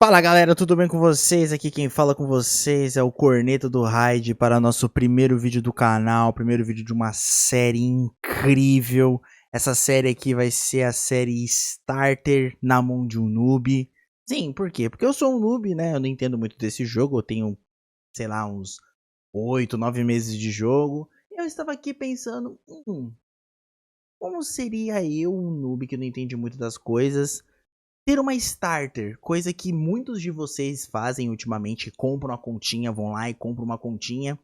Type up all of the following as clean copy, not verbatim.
Fala galera, tudo bem com vocês? Aqui quem fala com vocês é o Corneto do Raid para nosso primeiro vídeo do canal, primeiro vídeo de uma série incrível. Essa série aqui vai ser a série Starter na mão de um noob. Sim, por quê? Porque eu sou um noob, né? Eu não entendo muito desse jogo, eu tenho, sei lá, uns 8, 9 meses de jogo. E eu estava aqui pensando, como seria eu, um noob que não entende muito das coisas, ter uma starter, coisa que muitos de vocês fazem ultimamente, compram a continha, vão lá e compram uma continha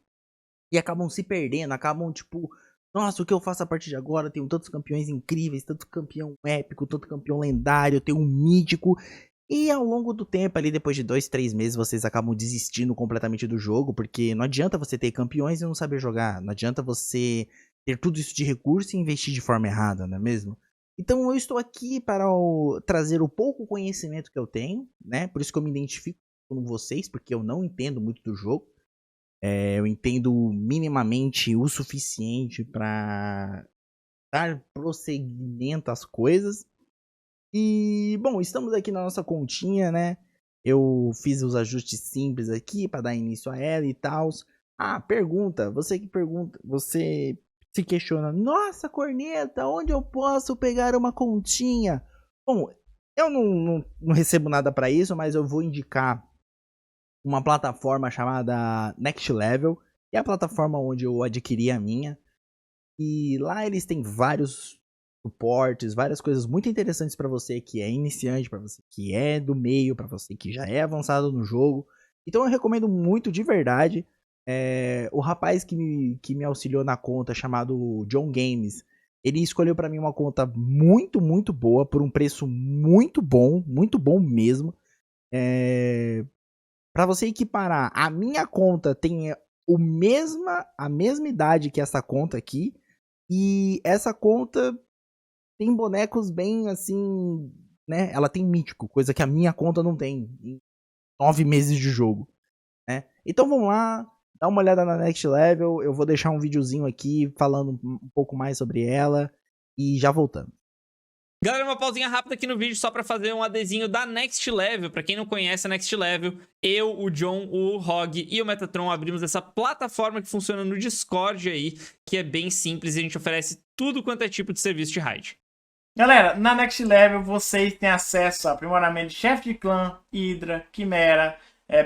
e acabam se perdendo, acabam tipo, nossa, o que eu faço a partir de agora? Tenho tantos campeões incríveis, tanto campeão épico, tanto campeão lendário, tenho um mítico. E ao longo do tempo, ali depois de 2, 3 meses, vocês acabam desistindo completamente do jogo, porque não adianta você ter campeões e não saber jogar, não adianta você ter tudo isso de recurso e investir de forma errada, não é mesmo? Então eu estou aqui para trazer o pouco conhecimento que eu tenho, né? Por isso que eu me identifico com vocês, porque eu não entendo muito do jogo. Eu entendo minimamente o suficiente para dar prosseguimento às coisas. E, bom, estamos aqui na nossa continha, né? Eu fiz os ajustes simples aqui para dar início a ela e tal. Ah, pergunta, você que pergunta, você se questiona, nossa, corneta, onde eu posso pegar uma continha? Bom, eu não recebo nada para isso, mas eu vou indicar uma plataforma chamada Next Level, que é a plataforma onde eu adquiri a minha. E lá eles têm vários suportes, várias coisas muito interessantes para você que é iniciante, para você que é do meio, para você que já é avançado no jogo. Então eu recomendo muito de verdade. O rapaz que me auxiliou na conta, chamado John Games, ele escolheu para mim uma conta muito, muito boa, por um preço muito bom mesmo. Para você equiparar, a minha conta tem a mesma idade que essa conta aqui. E essa conta tem bonecos bem assim, né? Ela tem mítico, coisa que a minha conta não tem em 9 meses de jogo, né? Então vamos lá, dá uma olhada na Next Level. Eu vou deixar um videozinho aqui falando um pouco mais sobre ela e já voltamos. Galera, uma pausinha rápida aqui no vídeo só pra fazer um adesivo da Next Level. Pra quem não conhece a Next Level, eu, o John, o Rog e o Metatron abrimos essa plataforma que funciona no Discord aí, que é bem simples e a gente oferece tudo quanto é tipo de serviço de raid. Galera, na Next Level vocês têm acesso a aprimoramento de chefe de clã, Hydra, Quimera,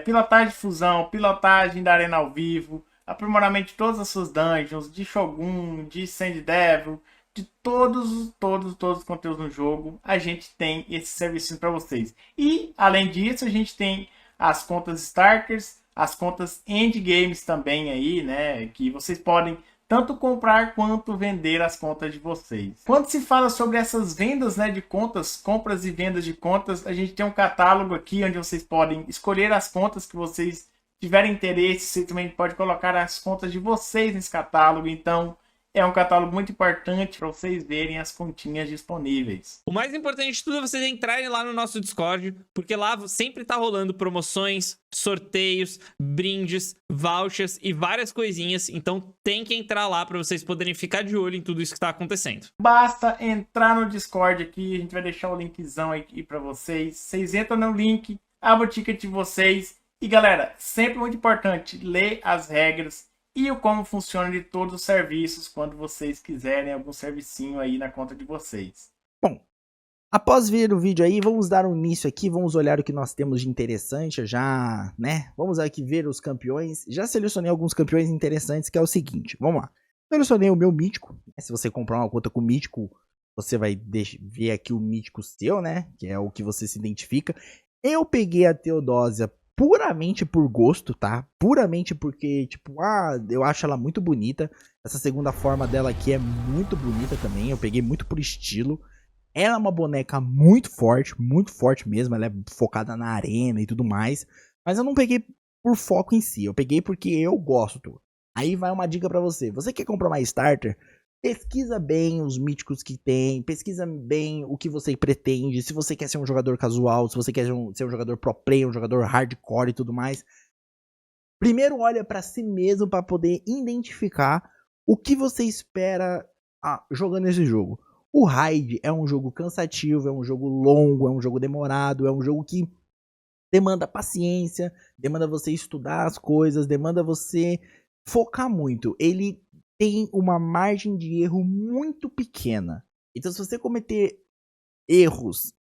pilotagem de fusão, pilotagem da arena ao vivo, aprimoramento de todas as suas dungeons, de Shogun, de Sand Devil, de todos os conteúdos no jogo. A gente tem esses serviços para vocês. E, além disso, a gente tem as contas Starters, as contas Endgames também aí, né? Que vocês podem tanto comprar quanto vender as contas de vocês. Quando se fala sobre essas vendas, né, de contas, compras e vendas de contas, a gente tem um catálogo aqui onde vocês podem escolher as contas que vocês tiverem interesse. Você também pode colocar as contas de vocês nesse catálogo. Então é um catálogo muito importante para vocês verem as continhas disponíveis. O mais importante de tudo é vocês entrarem lá no nosso Discord, porque lá sempre tá rolando promoções, sorteios, brindes, vouchers e várias coisinhas. Então tem que entrar lá para vocês poderem ficar de olho em tudo isso que tá acontecendo. Basta entrar no Discord aqui, a gente vai deixar o linkzão aqui para vocês. Vocês entram no link, abram o ticket de vocês. E galera, sempre muito importante, ler as regras e o como funciona de todos os serviços quando vocês quiserem algum servicinho aí na conta de vocês. Bom, após ver o vídeo aí, vamos dar um início aqui, vamos olhar o que nós temos de interessante já, né? Vamos aqui ver os campeões. Já selecionei alguns campeões interessantes, que é o seguinte, vamos lá. Selecionei o meu mítico, né? Se você comprar uma conta com mítico, você vai ver aqui o mítico seu, né? Que é o que você se identifica. Eu peguei a Teodósia puramente por gosto, tá? Puramente porque, tipo, eu acho ela muito bonita. Essa segunda forma dela aqui é muito bonita também. Eu peguei muito por estilo. Ela é uma boneca muito forte mesmo. Ela é focada na arena e tudo mais. Mas eu não peguei por foco em si. Eu peguei porque eu gosto. Aí vai uma dica pra você. Você quer comprar uma starter? Pesquisa bem os míticos que tem, pesquisa bem o que você pretende, se você quer ser um jogador casual, se você quer ser um jogador pro player, um jogador hardcore e tudo mais. Primeiro olha pra si mesmo para poder identificar o que você espera jogando esse jogo. O Raid é um jogo cansativo, é um jogo longo, é um jogo demorado, é um jogo que demanda paciência, demanda você estudar as coisas, demanda você focar muito. Ele tem uma margem de erro muito pequena. Então, se você cometer erros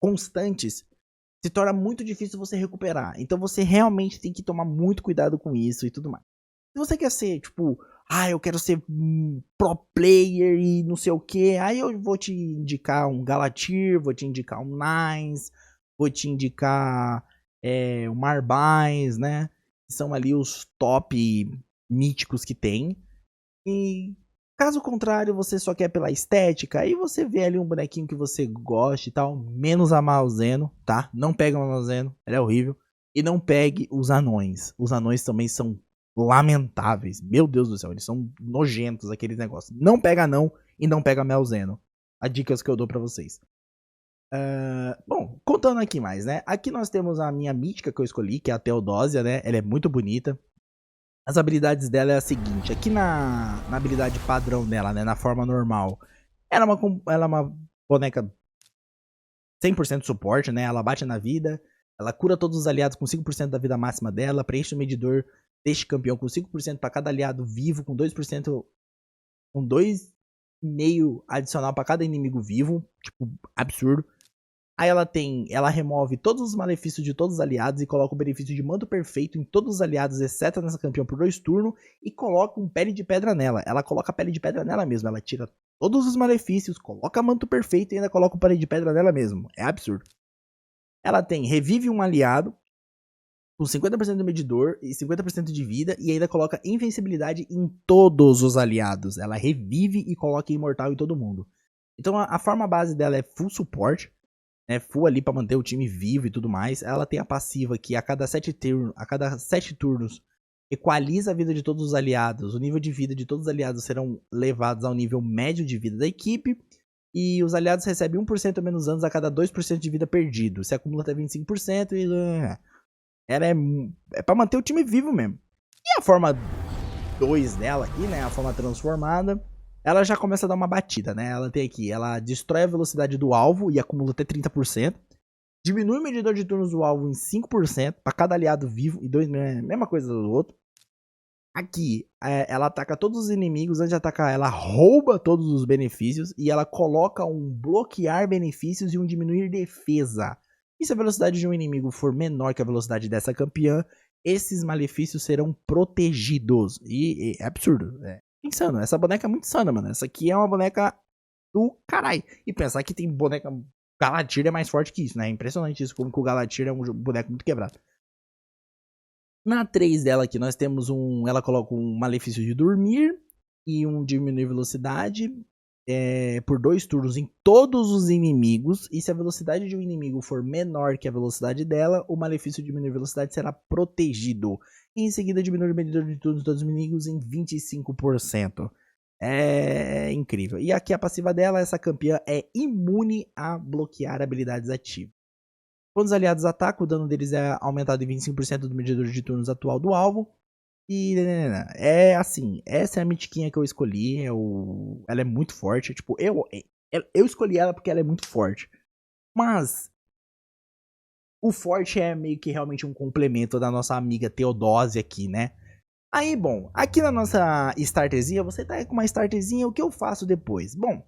constantes, se torna muito difícil você recuperar. Então, você realmente tem que tomar muito cuidado com isso e tudo mais. Se você quer ser, tipo, eu quero ser pro player e não sei o que, aí eu vou te indicar um Galatir, vou te indicar um Nines, vou te indicar o Marbais, né? Que são ali os top míticos que tem. E caso contrário, você só quer pela estética, aí você vê ali um bonequinho que você gosta e tal, menos a Malzeno, tá? Não pega a Malzeno, ela é horrível. E não pegue os anões. Os anões também são lamentáveis. Meu Deus do céu, eles são nojentos, aqueles negócios. Não pega anão e não pega Malzeno. As dicas que eu dou pra vocês. Bom, contando aqui mais, né? Aqui nós temos a minha mítica que eu escolhi, que é a Teodósia, né? Ela é muito bonita. As habilidades dela é a seguinte. Aqui na habilidade padrão dela, né? Na forma normal. Ela é uma boneca 100% suporte, né? Ela bate na vida. Ela cura todos os aliados com 5% da vida máxima dela. Preenche o medidor deste campeão com 5% para cada aliado vivo. Com 2%. Com 2,5% adicional para cada inimigo vivo. Tipo, absurdo. Aí ela remove todos os malefícios de todos os aliados e coloca o benefício de manto perfeito em todos os aliados, exceto nessa campeã por 2 turnos, e coloca um pele de pedra nela. Ela coloca a pele de pedra nela mesmo, ela tira todos os malefícios, coloca manto perfeito e ainda coloca o pele de pedra nela mesmo. É absurdo. Ela tem revive um aliado com 50% do medidor e 50% de vida e ainda coloca invencibilidade em todos os aliados. Ela revive e coloca imortal em todo mundo. Então a forma base dela é full suporte. Full ali pra manter o time vivo e tudo mais. Ela tem a passiva que a cada 7 turnos equaliza a vida de todos os aliados. O nível de vida de todos os aliados serão levados ao nível médio de vida da equipe. E os aliados recebem 1% menos danos a cada 2% de vida perdido. Se acumula até 25% e... Ela é pra manter o time vivo mesmo. E a forma 2 dela aqui, né? A forma transformada... Ela já começa a dar uma batida, né? Ela tem aqui, ela destrói a velocidade do alvo e acumula até 30%. Diminui o medidor de turnos do alvo em 5% para cada aliado vivo e 2, mesma coisa do outro. Aqui, ela ataca todos os inimigos, antes de atacar ela rouba todos os benefícios e ela coloca um bloquear benefícios e um diminuir defesa. E se a velocidade de um inimigo for menor que a velocidade dessa campeã, esses malefícios serão protegidos. E é absurdo, né? Insano, essa boneca é muito insana, mano. Essa aqui é uma boneca do caralho. E pensar que tem boneca... Galatir é mais forte que isso, né? É impressionante isso, como que o Galatir é um boneco muito quebrado. Na 3 dela aqui, nós temos ela coloca um malefício de dormir e um diminuir velocidade por 2 turnos em todos os inimigos. E se a velocidade de um inimigo for menor que a velocidade dela, o malefício de diminuir velocidade será protegido. E em seguida diminui o medidor de turnos de todos os inimigos em 25%. É incrível. E aqui a passiva dela, essa campeã é imune a bloquear habilidades ativas. Quando os aliados atacam, o dano deles é aumentado em 25% do medidor de turnos atual do alvo. E é assim, essa é a mitiquinha que eu escolhi. Ela é muito forte. Tipo, eu escolhi ela porque ela é muito forte. Mas o forte é meio que realmente um complemento da nossa amiga Teodósia aqui, né? Aí, bom, aqui na nossa starterzinha, você tá com uma starterzinha, o que eu faço depois? Bom,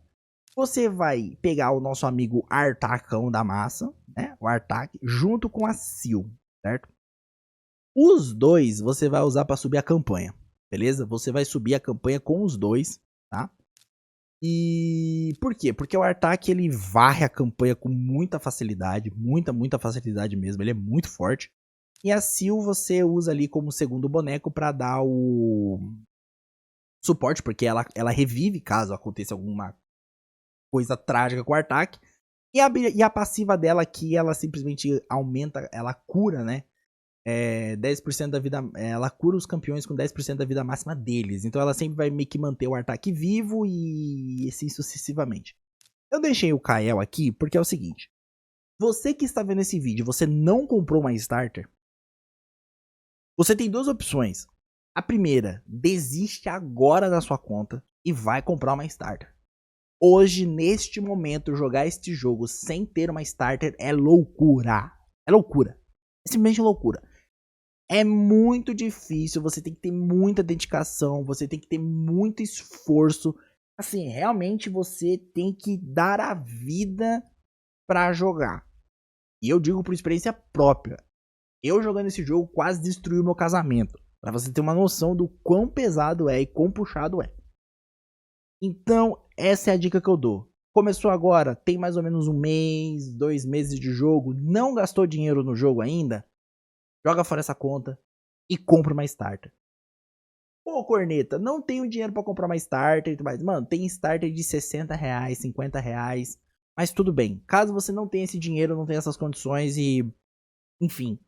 você vai pegar o nosso amigo Artacão da massa, né? O Artac, junto com a Sil, certo? Os dois você vai usar para subir a campanha, beleza? Você vai subir a campanha com os dois, tá? E por quê? Porque o Artac ele varre a campanha com muita facilidade, muita facilidade mesmo, ele é muito forte. E a Sil você usa ali como segundo boneco para dar o suporte, porque ela revive caso aconteça alguma coisa trágica com o Artac. E a passiva dela aqui, ela simplesmente aumenta, ela cura, né? 10% da vida, ela cura os campeões com 10% da vida máxima deles. Então ela sempre vai meio que manter o Artac vivo e assim sucessivamente. Eu deixei o Kael aqui porque é o seguinte. Você que está vendo esse vídeo, você não comprou uma starter? Você tem 2 opções. A primeira, desiste agora da sua conta e vai comprar uma starter. Hoje, neste momento, jogar este jogo sem ter uma starter é loucura. É loucura. É simplesmente loucura. É muito difícil, você tem que ter muita dedicação, você tem que ter muito esforço. Assim, realmente você tem que dar a vida pra jogar. E eu digo por experiência própria. Eu jogando esse jogo quase destruiu meu casamento. Pra você ter uma noção do quão pesado é e quão puxado é. Então, essa é a dica que eu dou. Começou agora, tem mais ou menos 1 mês, 2 meses de jogo, não gastou dinheiro no jogo ainda? Joga fora essa conta e compra uma starter. Pô, corneta, não tenho dinheiro pra comprar uma starter e tudo mais. Mano, tem starter de R$60, R$50. Mas tudo bem. Caso você não tenha esse dinheiro, não tenha essas condições e... Enfim.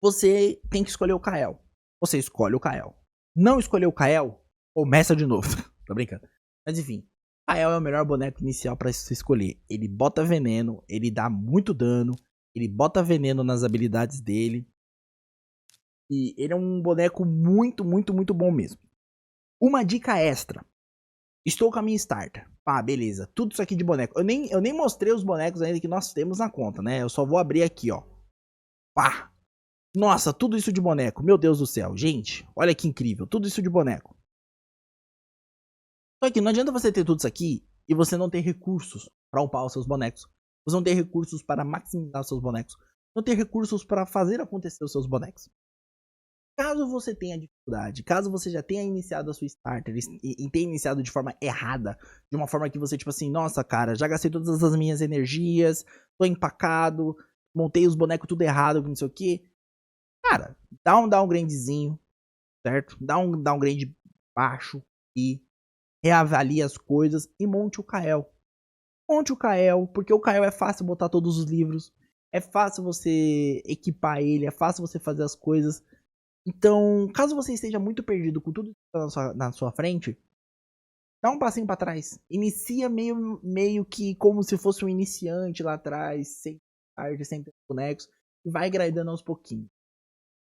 Você tem que escolher o Kael. Você escolhe o Kael. Não escolheu o Kael? Começa de novo. Tô brincando. Mas enfim. Kael é o melhor boneco inicial pra você escolher. Ele bota veneno, ele dá muito dano. Ele bota veneno nas habilidades dele. E ele é um boneco muito, muito, muito bom mesmo. Uma dica extra. Estou com a minha starter. Pá, beleza. Tudo isso aqui de boneco. Eu nem mostrei os bonecos ainda que nós temos na conta, né? Eu só vou abrir aqui, ó. Pá. Nossa, tudo isso de boneco. Meu Deus do céu. Gente, olha que incrível. Tudo isso de boneco. Só que não adianta você ter tudo isso aqui e você não ter recursos para upar os seus bonecos. Você não ter recursos para maximizar os seus bonecos. Não ter recursos para fazer acontecer os seus bonecos. Caso você tenha dificuldade, caso você já tenha iniciado a sua starter e tenha iniciado de forma errada, de uma forma que você, tipo assim, nossa, cara, já gastei todas as minhas energias, tô empacado, montei os bonecos tudo errado, não sei o que. Cara, dá um downgradezinho, certo? Dá um downgrade baixo e reavalie as coisas e monte o Kael. Monte o Kael, porque o Kael é fácil botar todos os livros, é fácil você equipar ele, é fácil você fazer as coisas. Então, caso você esteja muito perdido com tudo que está na sua frente, dá um passinho para trás. Inicia meio que como se fosse um iniciante lá atrás, sem arte, sem bonecos, e vai gradando aos pouquinhos,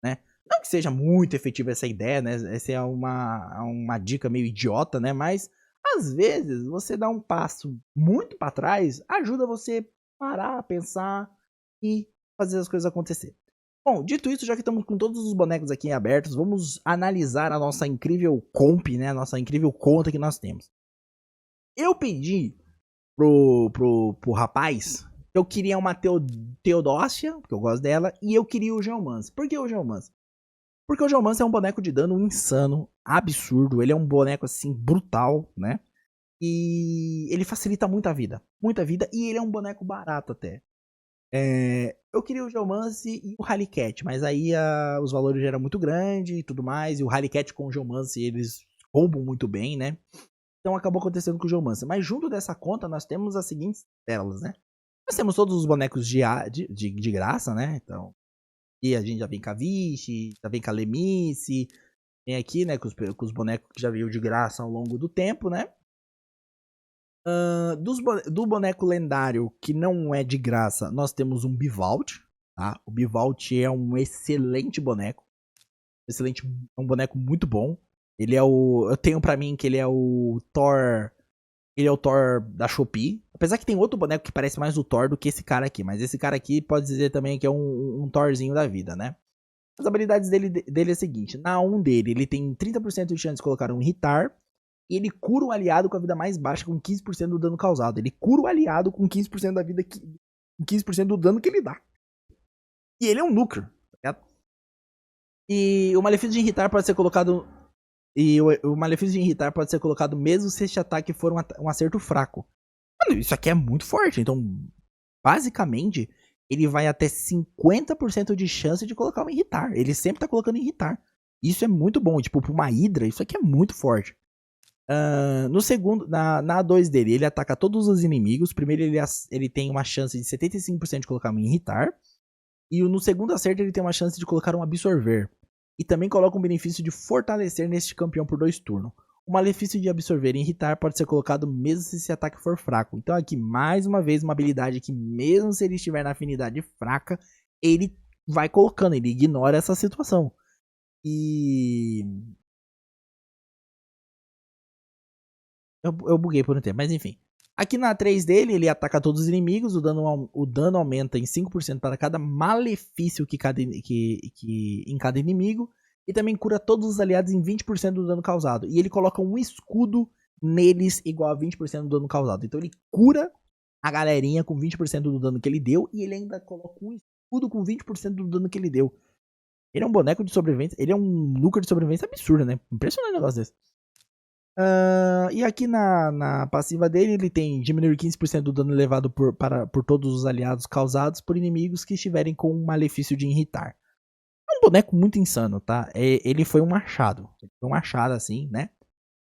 né? Não que seja muito efetiva essa ideia, né? Essa é uma dica meio idiota, né? Mas, às vezes, você dá um passo muito para trás, ajuda você parar, pensar e fazer as coisas acontecer. Bom, dito isso, já que estamos com todos os bonecos aqui abertos, vamos analisar a nossa incrível comp, né? A nossa incrível conta que nós temos. Eu pedi pro rapaz, eu queria uma Teodócia, porque eu gosto dela, e eu queria o Geomance. Por que o Geomance? Porque o Geomance é um boneco de dano insano, absurdo, ele é um boneco assim, brutal, né? E ele facilita muita vida, e ele é um boneco barato até. Eu queria o Geomance e o Rallycat, mas aí os valores já eram muito grandes e tudo mais, e o Rallycat com o Geomance eles combam muito bem, né? Então acabou acontecendo com o Geomance. Mas junto dessa conta nós temos as seguintes telas, né? Nós temos todos os bonecos de graça, né? Então, e a gente já vem com a Vichy, já vem com a Lemice, vem aqui, né? Com os bonecos que já veio de graça ao longo do tempo, né? Do boneco lendário que não é de graça, nós temos um Bivalt, tá? O Bivalt é um excelente boneco. Excelente, é um boneco muito bom. Ele é eu tenho pra mim que ele é o Thor. Ele é o Thor da Shopee. Apesar que tem outro boneco que parece mais o Thor do que esse cara aqui. Mas esse cara aqui pode dizer também que é um Thorzinho da vida, né? As habilidades dele é o seguinte. Na 1 dele, ele tem 30% de chance de colocar um Irritar. E ele cura o aliado com a vida mais baixa, com 15% do dano causado. Ele cura o aliado com 15% da vida, com 15% do dano que ele dá. E ele é um núcleo, tá ligado? E o Malefício de Irritar pode ser colocado... o Malefício de Irritar pode ser colocado mesmo se este ataque for um acerto fraco. Mano, isso aqui é muito forte. Então, basicamente, ele vai até 50% de chance de colocar um Irritar. Ele sempre tá colocando Irritar. Isso é muito bom. Tipo, pra uma Hydra, isso aqui é muito forte. No segundo, na A2 dele, ele ataca todos os inimigos. Primeiro ele tem uma chance de 75% de colocar um Irritar. E no segundo acerto ele tem uma chance de colocar um Absorver. E também coloca um benefício de fortalecer neste campeão por 2 turnos. O malefício de absorver e irritar pode ser colocado mesmo se esse ataque for fraco. Então aqui mais uma vez uma habilidade que mesmo se ele estiver na afinidade fraca, ele vai colocando, ele ignora essa situação. E... Eu buguei por um tempo, mas enfim. Aqui na 3 dele, ele ataca todos os inimigos, o dano aumenta em 5% para cada malefício que em cada inimigo. E também cura todos os aliados em 20% do dano causado. E ele coloca um escudo neles igual a 20% do dano causado. Então ele cura a galerinha com 20% do dano que ele deu. E ele ainda coloca um escudo com 20% do dano que ele deu. Ele é um boneco de sobrevivência. Ele é um lucro de sobrevivência absurdo, né? Impressionante um negócio desse. E aqui na passiva dele, ele tem diminuir 15% do dano levado por todos os aliados causados por inimigos que estiverem com o malefício de irritar. É um boneco muito insano, tá? Ele foi um machado. Foi um machado assim, né?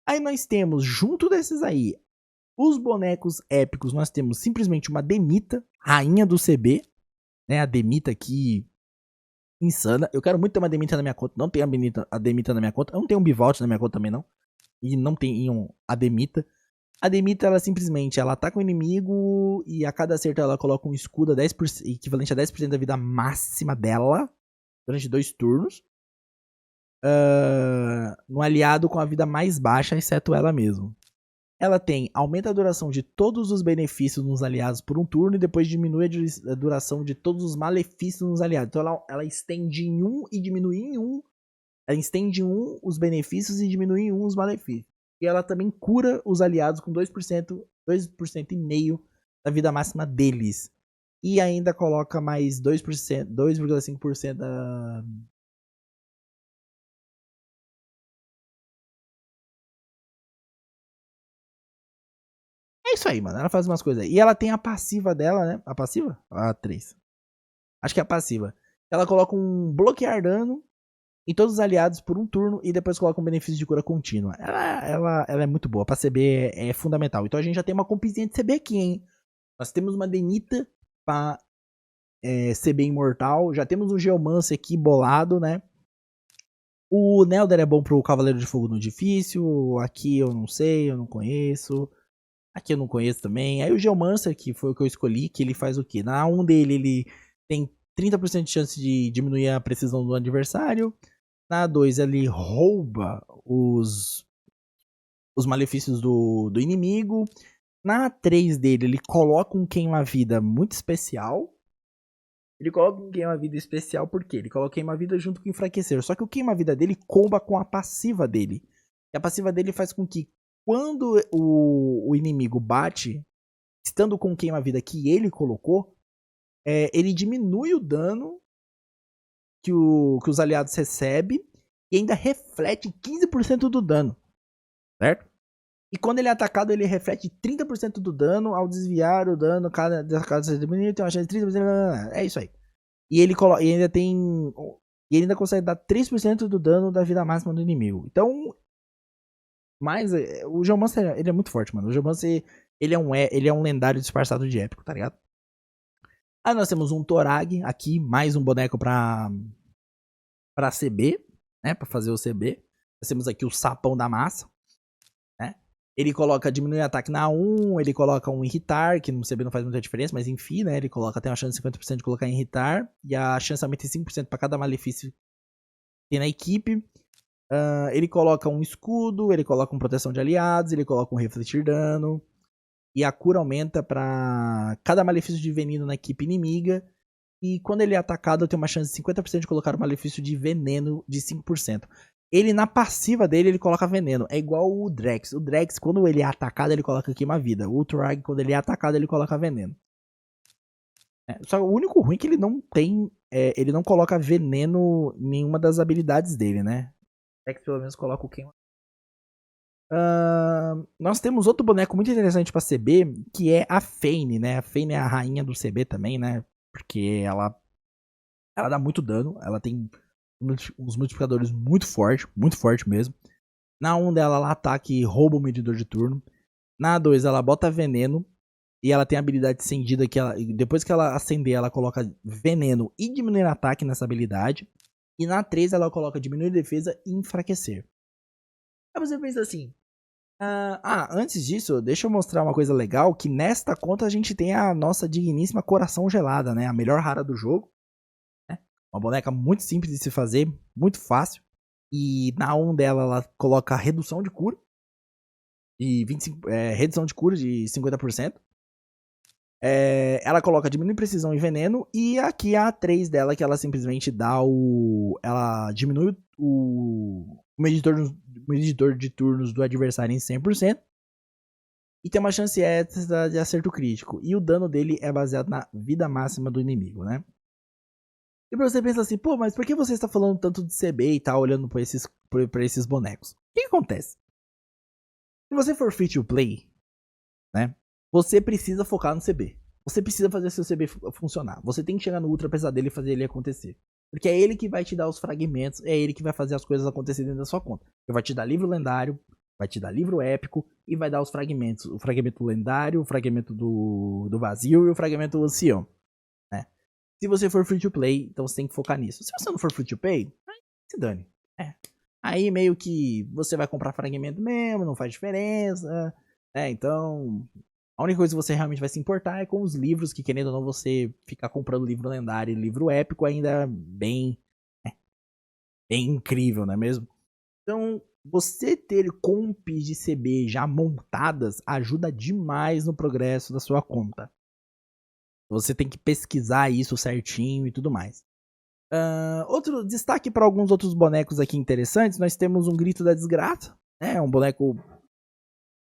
Aí nós temos, junto desses aí, os bonecos épicos, nós temos simplesmente uma Demita, rainha do CB, né? A Demita aqui, insana. Eu quero muito ter uma Demita na minha conta. Não tenho a Demita na minha conta. Eu não tenho um Bivault na minha conta também, não. E não tem a Demita. A Demita, ela simplesmente, ela ataca o inimigo e a cada acerto ela coloca um escudo 10%, equivalente a 10% da vida máxima dela durante 2 turnos. No aliado com a vida mais baixa, exceto ela mesmo. Ela tem, aumenta a duração de todos os benefícios nos aliados por um turno e depois diminui a duração de todos os malefícios nos aliados. Então ela estende em 1 e diminui em 1. Ela estende em 1 os benefícios e diminui em 1 os malefícios. E ela também cura os aliados com 2% e meio da vida máxima deles. E ainda coloca mais 2,5% da... É isso aí, mano. Ela faz umas coisas aí. E ela tem a passiva dela, né? A passiva? A 3. Acho que é a passiva. Ela coloca um bloquear dano em todos os aliados por um turno e depois coloca um benefício de cura contínua. Ela é muito boa. Pra CB é fundamental. Então a gente já tem uma compizinha de CB aqui, hein? Nós temos uma Demita pra CB imortal. Já temos um Geomancer aqui bolado, né? O Nelder é bom pro Cavaleiro de Fogo no difícil. Aqui eu não sei, eu não conheço. Aqui eu não conheço também. Aí o Geomancer, que foi o que eu escolhi, que ele faz o quê? Na 1 dele, ele tem 30% de chance de diminuir a precisão do adversário. Na 2, ele rouba os malefícios do inimigo. Na 3 dele, ele coloca um queima-vida muito especial. Ele coloca um queima-vida especial por quê? Ele coloca queima-vida junto com o enfraquecer. Só que o queima-vida dele comba com a passiva dele. E a passiva dele faz com que quando o inimigo bate, estando com o queima-vida que ele colocou, ele diminui o dano que os aliados recebem e ainda reflete 15% do dano, certo? E quando ele é atacado, ele reflete 30% do dano ao desviar o dano. Cada diminuir tem uma chance de 30%. É isso aí. E ele ainda tem. E ele ainda consegue dar 3% do dano da vida máxima do inimigo. Então. Mas o Geomancer, ele é muito forte, mano. O Geomancer, ele é um lendário disfarçado de épico, tá ligado? Aí nós temos um Torag aqui, mais um boneco pra CB, né? Pra fazer o CB. Nós temos aqui o Sapão da Massa, né? Ele coloca diminuir ataque na 1, ele coloca um irritar, que no CB não faz muita diferença, mas enfim, né? Ele coloca, tem uma chance de 50% de colocar em irritar, e a chance aumenta em 5% pra cada malefício que tem na equipe. Ele coloca um escudo, ele coloca uma proteção de aliados, ele coloca um refletir dano. E a cura aumenta para cada malefício de veneno na equipe inimiga. E quando ele é atacado, tem uma chance de 50% de colocar um malefício de veneno de 5%. Ele, na passiva dele, ele coloca veneno. É igual o Drex. O Drex, quando ele é atacado, ele coloca queima-vida. O Turag, quando ele é atacado, ele coloca veneno. Só que o único ruim é que ele não tem... ele não coloca veneno em nenhuma das habilidades dele, né? Que pelo menos coloca o queima. Nós temos outro boneco muito interessante pra CB, que é a Fane, né? A Fane é a rainha do CB também, né? Porque ela dá muito dano, ela tem uns multiplicadores muito forte mesmo. Na 1 dela, ela ataca e rouba o medidor de turno. Na 2, ela bota veneno. E ela tem a habilidade acendida que depois que ela acender, ela coloca veneno e diminuir ataque nessa habilidade. E na 3 ela coloca diminuir defesa e enfraquecer. Aí você pensa assim. Antes disso, deixa eu mostrar uma coisa legal. Que nesta conta a gente tem a nossa digníssima Coração Gelada, né? A melhor rara do jogo. Né? Uma boneca muito simples de se fazer. Muito fácil. E na 1 dela ela coloca redução de cura. E 25, redução de cura de 50%. Ela coloca diminui precisão e veneno. E aqui a 3 dela, que ela simplesmente dá o... Ela diminui o medidor de turnos do adversário em 100%. E tem uma chance extra de acerto crítico. E o dano dele é baseado na vida máxima do inimigo, né? E você pensa assim, pô, mas por que você está falando tanto de CB e tá olhando pra esses bonecos? O que acontece? Se você for free to play, né? Você precisa focar no CB. Você precisa fazer seu CB funcionar. Você tem que chegar no Ultra Pesadelo e fazer ele acontecer. Porque é ele que vai te dar os fragmentos, é ele que vai fazer as coisas acontecerem dentro da sua conta. Ele vai te dar livro lendário, vai te dar livro épico e vai dar os fragmentos. O fragmento lendário, o fragmento do vazio e o fragmento ancião. Né? Se você for free to play, então você tem que focar nisso. Se você não for free to play, se dane. Aí meio que você vai comprar fragmento mesmo, não faz diferença. Então, a única coisa que você realmente vai se importar é com os livros, que querendo ou não você ficar comprando livro lendário e livro épico ainda bem incrível, não é mesmo? Então, você ter comps de CB já montadas ajuda demais no progresso da sua conta. Você tem que pesquisar isso certinho e tudo mais. Outro destaque para alguns outros bonecos aqui interessantes, nós temos um Grito da Desgraça, né? Um boneco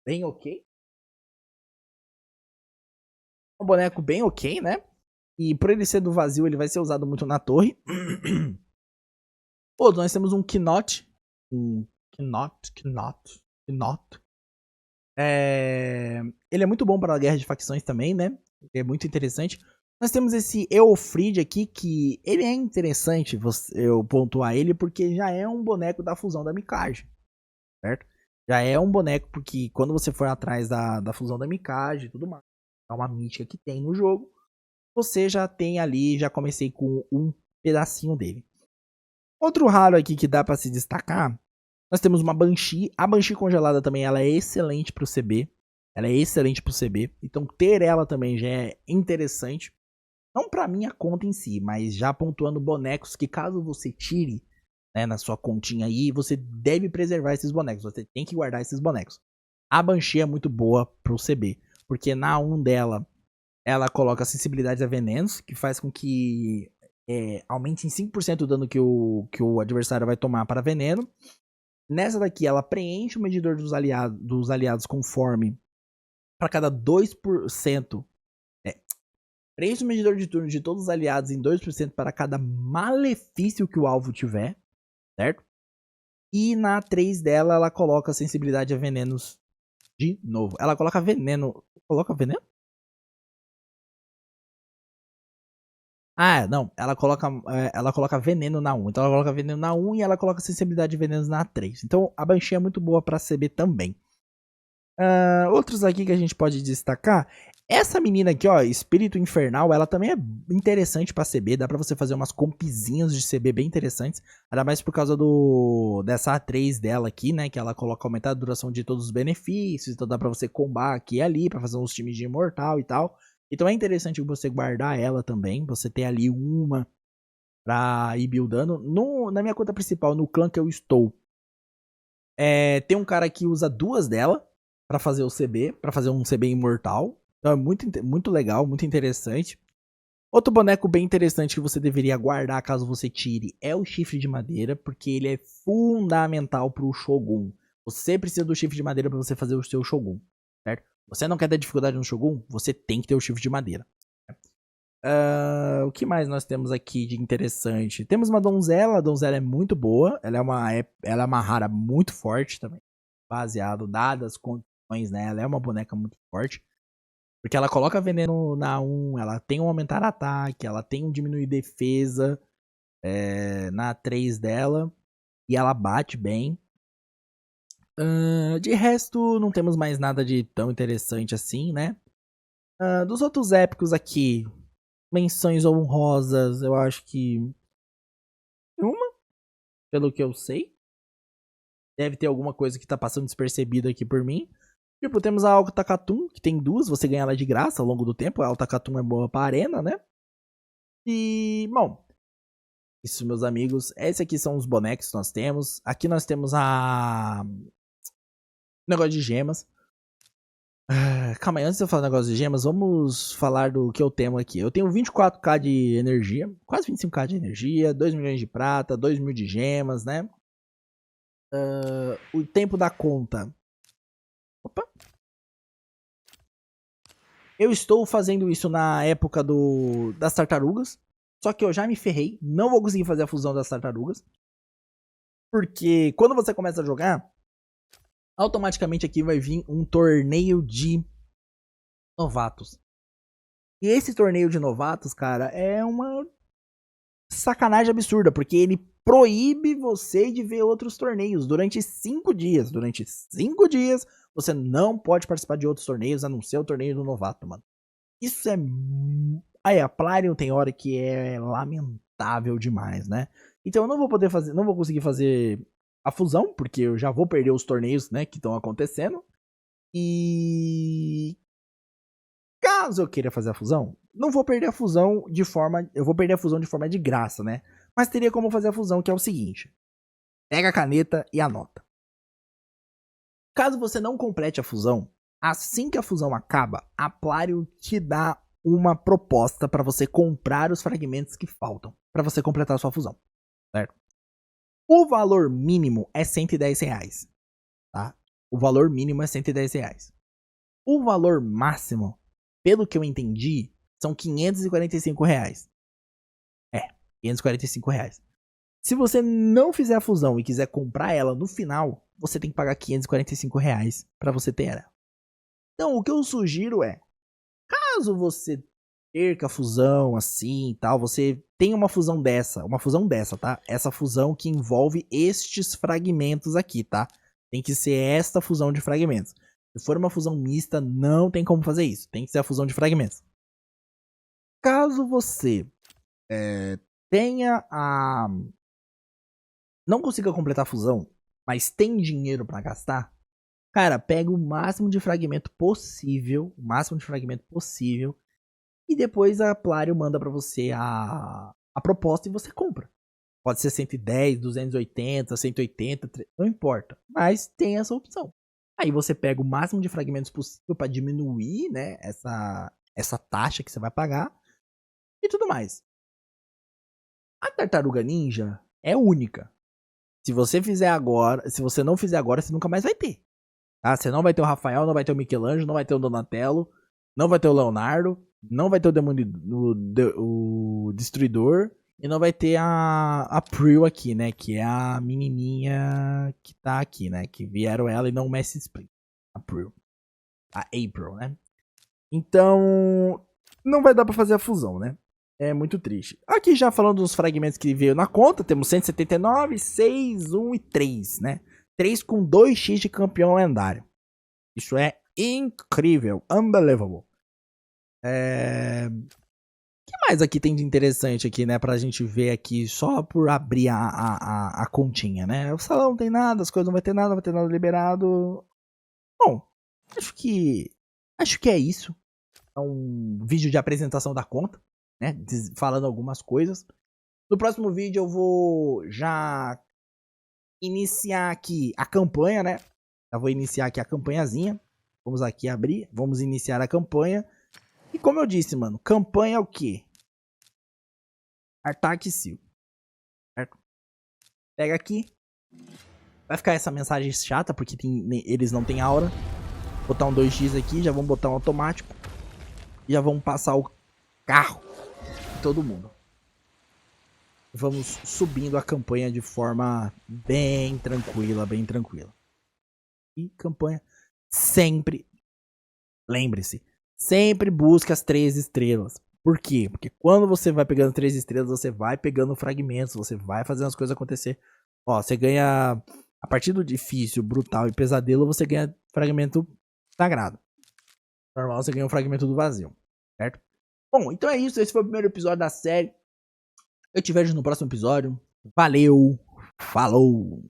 bem ok. Um boneco bem ok, né? E por ele ser do vazio, ele vai ser usado muito na torre. Pô, nós temos um Knot. Ele é muito bom para a guerra de facções também, né? Ele é muito interessante. Nós temos esse Eofrid aqui, que ele é interessante eu pontuar ele, porque já é um boneco da fusão da Mikage, certo? Já é um boneco, porque quando você for atrás da fusão da Mikage e tudo mais, é uma mítica que tem no jogo, você já tem ali, já comecei com um pedacinho dele. Outro raro aqui que dá pra se destacar, nós temos uma Banshee. A Banshee congelada também, ela é excelente pro CB. Ela é excelente pro CB, então ter ela também já é interessante. Não pra minha conta em si, mas já pontuando bonecos que caso você tire, né, na sua continha aí, você deve preservar esses bonecos. Você tem que guardar esses bonecos. A Banshee é muito boa pro CB, porque na 1 dela, ela coloca sensibilidade a venenos, que faz com que aumente em 5% o dano que o adversário vai tomar para veneno. Nessa daqui, ela preenche o medidor dos aliados conforme para cada 2%. Preenche o medidor de turno de todos os aliados em 2% para cada malefício que o alvo tiver, certo? E na 3 dela, ela coloca sensibilidade a venenos de novo. Ela coloca veneno. Coloca veneno? Ah, não. Ela coloca veneno na 1. Então ela coloca veneno na 1 e ela coloca sensibilidade de venenos na 3. Então a Banshee é muito boa para CB também. Outros aqui que a gente pode destacar. Essa menina aqui, ó, Espírito Infernal, ela também é interessante pra CB. Dá pra você fazer umas compzinhas de CB bem interessantes. Ainda mais por causa dessa A3 dela aqui, né? Que ela coloca aumentar a duração de todos os benefícios. Então dá pra você combar aqui e ali, pra fazer uns times de imortal e tal. Então é interessante você guardar ela também. Você ter ali uma pra ir buildando. Na minha conta principal, no clã que eu estou, tem um cara que usa 2 dela pra fazer o CB, pra fazer um CB imortal. Então é muito legal, muito interessante. Outro boneco bem interessante que você deveria guardar caso você tire é o chifre de madeira, porque ele é fundamental para o Shogun. Você precisa do chifre de madeira para você fazer o seu Shogun, certo? Você não quer ter dificuldade no Shogun? Você tem que ter o chifre de madeira. O que mais nós temos aqui de interessante? Temos uma donzela, a donzela é muito boa, ela é uma rara muito forte também, baseado, dadas as condições, né? Ela é uma boneca muito forte. Porque ela coloca veneno na 1, ela tem um aumentar ataque, ela tem um diminuir defesa na 3 dela. E ela bate bem. De resto, não temos mais nada de tão interessante assim, né? Dos outros épicos aqui, menções honrosas, eu acho que uma, pelo que eu sei. Deve ter alguma coisa que tá passando despercebida aqui por mim. Tipo, temos a Alta Catum, que tem 2, você ganha ela de graça ao longo do tempo. A Alta Catum é boa pra arena, né? E, bom, isso, meus amigos. Esses aqui são os bonecos que nós temos. Aqui nós temos negócio de gemas. Calma aí, antes de eu falar negócio de gemas, vamos falar do que eu tenho aqui. Eu tenho 24k de energia, quase 25k de energia, 2 milhões de prata, 2 mil de gemas, né? O tempo da conta. Opa! Eu estou fazendo isso na época das tartarugas. Só que eu já me ferrei. Não vou conseguir fazer a fusão das tartarugas. Porque quando você começa a jogar, automaticamente aqui vai vir um torneio de novatos. E esse torneio de novatos, cara, é uma sacanagem absurda. Porque ele proíbe você de ver outros torneios durante 5 dias. Durante 5 dias, você não pode participar de outros torneios, a não ser o torneio do novato, mano. Isso é... Aí, a Plarium tem hora que é lamentável demais, né? Então eu não vou poder fazer, não vou conseguir fazer a fusão, porque eu já vou perder os torneios, né, que estão acontecendo. E caso eu queira fazer a fusão, não vou perder a fusão de forma, eu vou perder a fusão de forma de graça, né? Mas teria como fazer a fusão, que é o seguinte: pega a caneta e anota. Caso você não complete a fusão, assim que a fusão acaba, a Plarium te dá uma proposta para você comprar os fragmentos que faltam para você completar a sua fusão, certo? O valor mínimo é R$110, tá? O valor mínimo é R$110. O valor máximo, pelo que eu entendi, são R$545. R$545. Se você não fizer a fusão e quiser comprar ela no final, você tem que pagar R$545 para você ter ela. Então, o que eu sugiro é, caso você perca a fusão assim e tal, você tem uma fusão dessa, tá? Essa fusão que envolve estes fragmentos aqui, tá? Tem que ser esta fusão de fragmentos. Se for uma fusão mista, não tem como fazer isso. Tem que ser a fusão de fragmentos. Caso você tenha a... não consiga completar a fusão, mas tem dinheiro para gastar, cara, pega o máximo de fragmento possível, e depois a Plarium manda pra você a proposta e você compra. Pode ser 110, 280, 180, não importa. Mas tem essa opção. Aí você pega o máximo de fragmentos possível para diminuir, né, essa taxa que você vai pagar e tudo mais. A Tartaruga Ninja é única. Se você fizer agora, se você não fizer agora, você nunca mais vai ter. Tá? Você não vai ter o Rafael, não vai ter o Michelangelo, não vai ter o Donatello, não vai ter o Leonardo, não vai ter o Demônio, o Destruidor, e não vai ter a April aqui, né? Que é a menininha que tá aqui, né? Que vieram ela e não o Messi Split. April. A April, né? Então, não vai dar pra fazer a fusão, né? É muito triste. Aqui já falando dos fragmentos que veio na conta, temos 179, 6, 1 e 3, né? 3 com 2x de campeão lendário. Isso é incrível. Unbelievable. O que mais aqui tem de interessante aqui, né? Pra gente ver aqui só por abrir a continha, né? O salão não tem nada, as coisas não vai ter nada liberado. Bom, acho que é isso. É um vídeo de apresentação da conta, né? Falando algumas coisas. No próximo vídeo eu vou já iniciar aqui a campanha, né? Já vou iniciar aqui a campanhazinha. Vamos aqui abrir, vamos iniciar a campanha. E como eu disse, mano, campanha é o quê? Artak Seal. Certo? Pega aqui. Vai ficar essa mensagem chata, porque eles não têm aura. Vou botar um 2x aqui, já vamos botar um automático. E já vamos passar o carro em todo mundo. Vamos subindo a campanha de forma bem tranquila, E campanha sempre, lembre-se, sempre busque as 3 estrelas. Por quê? Porque quando você vai pegando 3 estrelas, você vai pegando fragmentos, você vai fazendo as coisas acontecer. Ó, você ganha, a partir do difícil, brutal e pesadelo, você ganha fragmento sagrado. Normal, você ganha um fragmento do vazio, certo? Bom, então é isso, esse foi o primeiro episódio da série. Eu te vejo no próximo episódio. Valeu, falou!